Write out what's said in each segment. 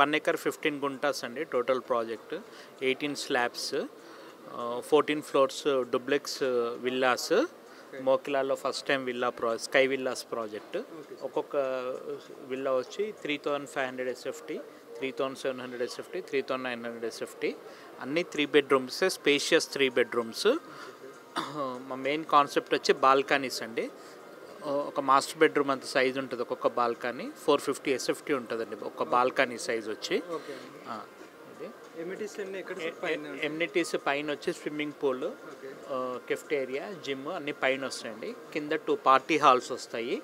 1 acre 15 guntas అండి total project. 18 slabs, 14 floors duplex villas. మోకిలాలో first time sky villas project. ఒక్కొక్క villa వచ్చి 3500 SFT, 3700 SFT, 3900 SFT. అన్నీ 3 bedrooms, spacious 3 bedrooms. మా main concept వచ్చి బాల్కనీస్ అండి. ఒక మాస్టర్ బెడ్రూమ్ అంత సైజ్ ఉంటుంది ఒక్కొక్క బాల్కనీ. 450 SFT ఉంటుందండి ఒక బాల్కనీ సైజ్ వచ్చి. ఎమ్యూనిటీస్ పైన వచ్చి స్విమ్మింగ్ పూల్, కెఫ్టేరియా, జిమ్ అన్నీ పైన వస్తాయండి. కింద 2 పార్టీ హాల్స్ వస్తాయి.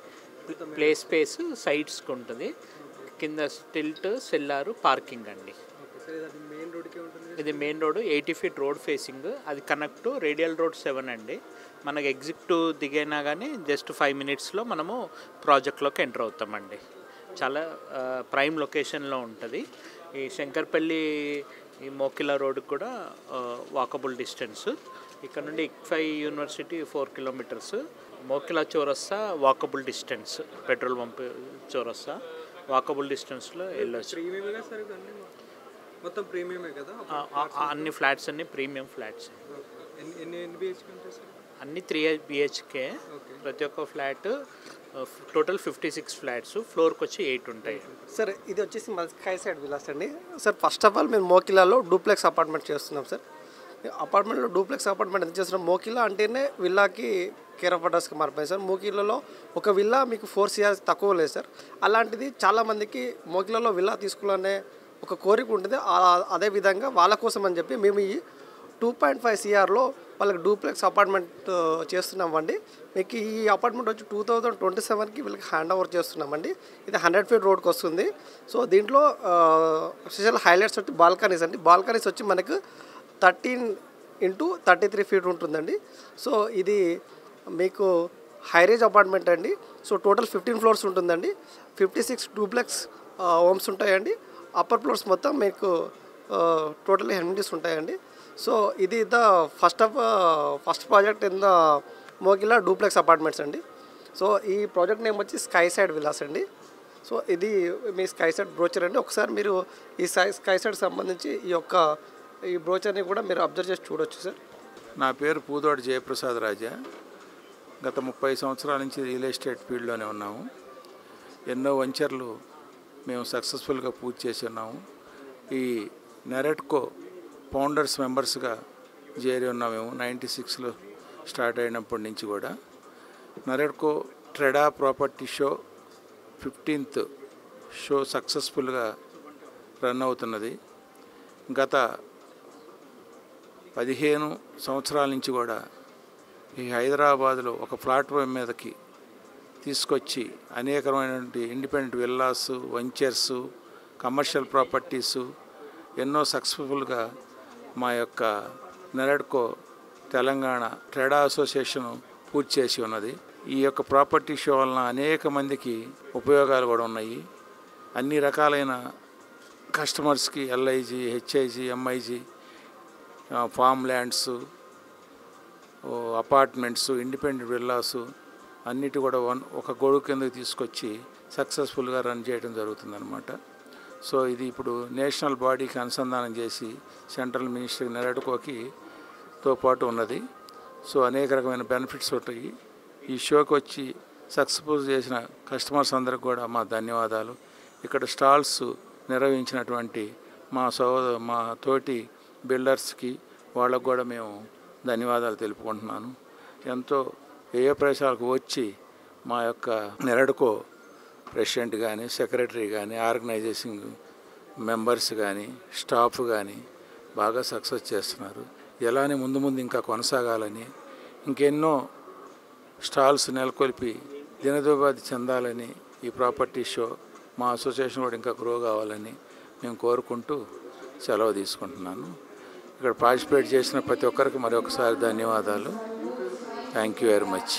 ప్లే స్పేస్ సైడ్స్కి ఉంటుంది. కింద స్టిల్ట్, సెల్లారు, పార్కింగ్ అండి. ఇది main road, 80 feet road facing. అది కనెక్ట్ రేడియల్ రోడ్ 7 అండి. మనకు ఎగ్జిట్ దిగైనా కానీ జస్ట్ 5 minutesలో మనము ప్రాజెక్ట్లోకి ఎంటర్ అవుతామండి. చాలా ప్రైమ్ లొకేషన్లో ఉంటుంది. ఈ శంకర్పల్లి, ఈ మోకిలా రోడ్ కూడా వాకబుల్ డిస్టెన్స్. ఇక్కడ నుండి ఇక్ఫై యూనివర్సిటీ 4 kilometers. మోకిలా చౌరస్తా వాకబుల్ డిస్టెన్స్. పెట్రోల్ పంప్ చౌరస్తా వాకబుల్ డిస్టెన్స్లో వెళ్ళొచ్చు. అన్ని ఫ్లాట్స్ అన్ని ప్రీమియం ఫ్లాట్స్. అన్ని 3 BHK. ప్రతి ఒక్క ఫ్లాట్ టోటల్ 56 ఫ్లాట్స్. ఫ్లోర్కి వచ్చి 8 ఉంటాయి. సార్ ఇది వచ్చేసి మన స్కై సైడ్ విలాస్ అండి. సార్ ఫస్ట్ ఆఫ్ ఆల్ మేము మోకిలాలో డూప్లెక్స్ అపార్ట్మెంట్ చేస్తున్నాం సార్. అపార్ట్మెంట్లో డూప్లెక్స్ అపార్ట్మెంట్ ఎంత చేస్తున్నాం, మోకిలా అంటేనే విల్లాకి కేర్ ఆఫ్ అడ్రస్కి మారిపోయింది సార్. మోకిలాలో ఒక విల్లా మీకు 4 CR తక్కువ లేదు సార్. అలాంటిది చాలామందికి మోకిలాలో విల్లా తీసుకోవాలనే ఒక కోరిక ఉంటుంది. అదేవిధంగా వాళ్ళ కోసం అని చెప్పి మేము ఈ 2.5 CRలో వాళ్ళకి డూప్లెక్స్ అపార్ట్మెంట్ చేస్తున్నామండి. మీకు ఈ అపార్ట్మెంట్ వచ్చి 2027కి వీళ్ళకి హ్యాండ్ ఓవర్ చేస్తున్నామండి. ఇది 100 feet రోడ్కి వస్తుంది. సో దీంట్లో స్పెషల్ హైలైట్స్ వచ్చి బాల్కనీస్ అండి. బాల్కనీస్ వచ్చి మనకు 13 into 33 feet ఉంటుందండి. సో ఇది మీకు హైరేజ్ అపార్ట్మెంట్ అండి. సో టోటల్ 15 floors ఉంటుందండి. 56 డూప్లెక్స్ హోమ్స్ ఉంటాయండి. అప్పర్ ఫ్లోర్స్ మొత్తం మీకు టోటల్ ఎమ్యూనిటీస్ ఉంటాయండి. సో ఇది the first project in the Mokila duplex apartments అండి. సో ఈ ప్రాజెక్ట్ నేమ్ వచ్చి స్కై సైడ్ విలాస్ అండి. సో ఇది మీ స్కై సైడ్ బ్రోచర్ అండి. ఒకసారి మీరు ఈ స్కై సైడ్ సంబంధించి ఈ బ్రోచర్ని కూడా మీరు అబ్జర్వ్ చేసి చూడవచ్చు సార్. నా పేరు పూదోటి జయప్రసాద్ రాజా. గత 30 సంవత్సరాల నుంచి రియల్ ఎస్టేట్ ఫీల్డ్లోనే ఉన్నాము. ఎన్నో వెంచర్లు మేము సక్సెస్ఫుల్గా పూర్తి చేసి ఉన్నాము. ఈ నెరెట్కో ఫౌండర్స్ మెంబర్స్గా చేరి ఉన్నాము మేము. 96లో స్టార్ట్ అయినప్పటి నుంచి కూడా నెరెట్కో ట్రెడా ప్రాపర్టీ షో 15th షో సక్సెస్ఫుల్గా రన్ అవుతున్నది. గత 15 సంవత్సరాల నుంచి కూడా ఈ హైదరాబాదులో ఒక ప్లాట్ఫామ్ మీదకి తీసుకొచ్చి అనేకమైనటువంటి independent villas, ventures, commercial properties ఎన్నో సక్సెస్ఫుల్గా మా యొక్క నెరెట్కో తెలంగాణ ట్రేడా అసోసియేషన్ పూర్తి చేసి ఉన్నది. ఈ యొక్క ప్రాపర్టీ షో వలన అనేక మందికి ఉపయోగాలు కూడా ఉన్నాయి. అన్ని రకాలైన కస్టమర్స్కి LIG, HIG, MIG, form lands, apartments, independent villas అన్నిటి కూడా ఒక గొడుగు కిందకి తీసుకొచ్చి సక్సెస్ఫుల్గా రన్ చేయడం జరుగుతుందన్నమాట. సో ఇది ఇప్పుడు నేషనల్ బాడీకి అనుసంధానం చేసి సెంట్రల్ మినిస్ట్రీ నెరెట్కోకి తో పాటు ఉన్నది. సో అనేక రకమైన బెనిఫిట్స్ ఉంటాయి. ఈ షోకి వచ్చి సక్సెస్ఫుల్ చేసిన కస్టమర్స్ అందరికి కూడా మా ధన్యవాదాలు. ఇక్కడ స్టాల్స్ నిర్వహించినటువంటి మా తోటి బిల్డర్స్కి వాళ్ళకు కూడా మేము ధన్యవాదాలు తెలుపుకుంటున్నాను. ఎంతో ఏ ప్రదేశాలకు వచ్చి మా యొక్క నెరెట్కో ప్రెసిడెంట్ కానీ, సెక్రటరీ కానీ, ఆర్గనైజేషన్ మెంబర్స్ కానీ, స్టాఫ్ కానీ బాగా సక్సెస్ చేస్తున్నారు. ఎలానే ముందు ఇంకా కొనసాగాలని, ఇంకెన్నో స్టాల్స్ నెలకొల్పి దినదోపాధి చెందాలని ఈ ప్రాపర్టీ షో మా అసోసియేషన్ కూడా ఇంకా గ్రో కావాలని మేము కోరుకుంటూ సెలవు తీసుకుంటున్నాను. ఇక్కడ పార్టిసిపేట్ చేసిన ప్రతి ఒక్కరికి మరొకసారి ధన్యవాదాలు. Thank you very much.